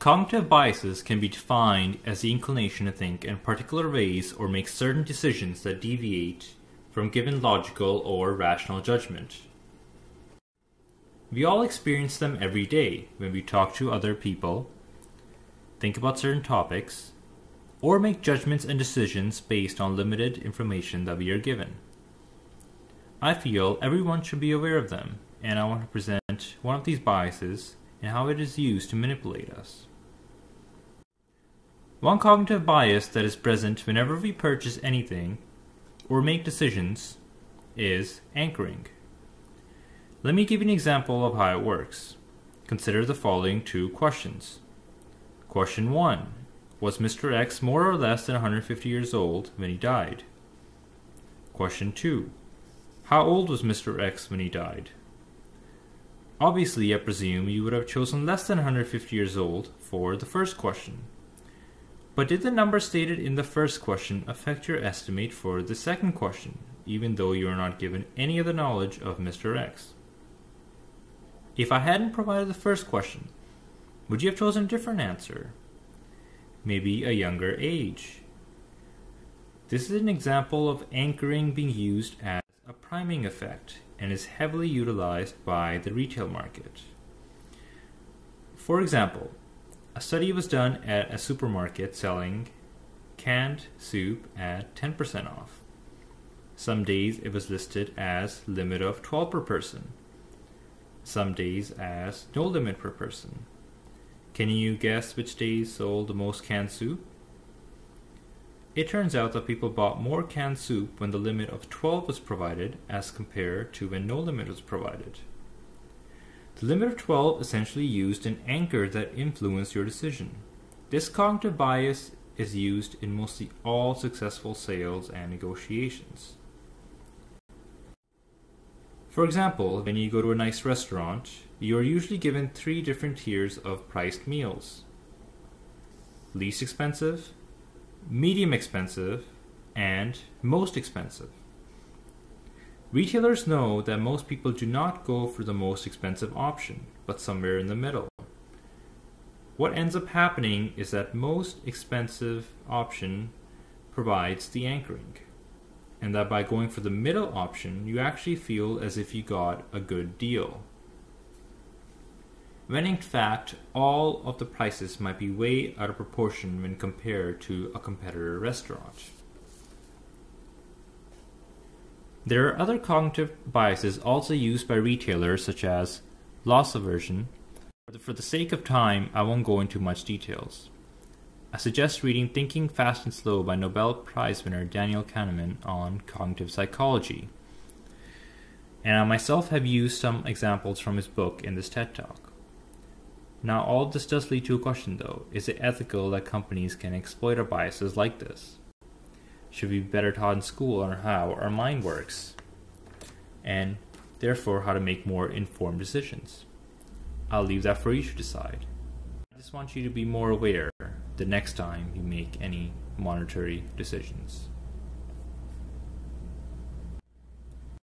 Cognitive biases can be defined as the inclination to think in particular ways or make certain decisions that deviate from given logical or rational judgment. We all experience them every day when we talk to other people, think about certain topics, or make judgments and decisions based on limited information that we are given. I feel everyone should be aware of them, and I want to present one of these biases and how it is used to manipulate us. One cognitive bias that is present whenever we purchase anything or make decisions is anchoring. Let me give you an example of how it works. Consider the following two questions. Question 1. Was Mr. X more or less than 150 years old when he died? Question 2. How old was Mr. X when he died? Obviously, I presume you would have chosen less than 150 years old for the first question. But did the number stated in the first question affect your estimate for the second question, even though you are not given any other knowledge of Mr. X? If I hadn't provided the first question, would you have chosen a different answer? Maybe a younger age. This is an example of anchoring being used as a priming effect and is heavily utilized by the retail market. For example, a study was done at a supermarket selling canned soup at 10% off. Some days it was listed as limit of 12 per person. Some days as no limit per person. Can you guess which days sold the most canned soup? It turns out that people bought more canned soup when the limit of 12 was provided as compared to when no limit was provided. The limit of 12 essentially used an anchor that influenced your decision. This cognitive bias is used in mostly all successful sales and negotiations. For example, when you go to a nice restaurant, you are usually given 3 different tiers of priced meals: least expensive, medium expensive, and most expensive. Retailers know that most people do not go for the most expensive option, but somewhere in the middle. What ends up happening is that most expensive option provides the anchoring, and that by going for the middle option, you actually feel as if you got a good deal, when in fact all of the prices might be way out of proportion when compared to a competitor restaurant. There are other cognitive biases also used by retailers, such as loss aversion. For the sake of time, I won't go into much details. I suggest reading Thinking Fast and Slow by Nobel Prize winner Daniel Kahneman on cognitive psychology. And I myself have used some examples from his book in this TED Talk. Now, all this does lead to a question though. Is it ethical that companies can exploit our biases like this? Should we be better taught in school on how our mind works, and therefore how to make more informed decisions? I'll leave that for you to decide. I just want you to be more aware the next time you make any monetary decisions.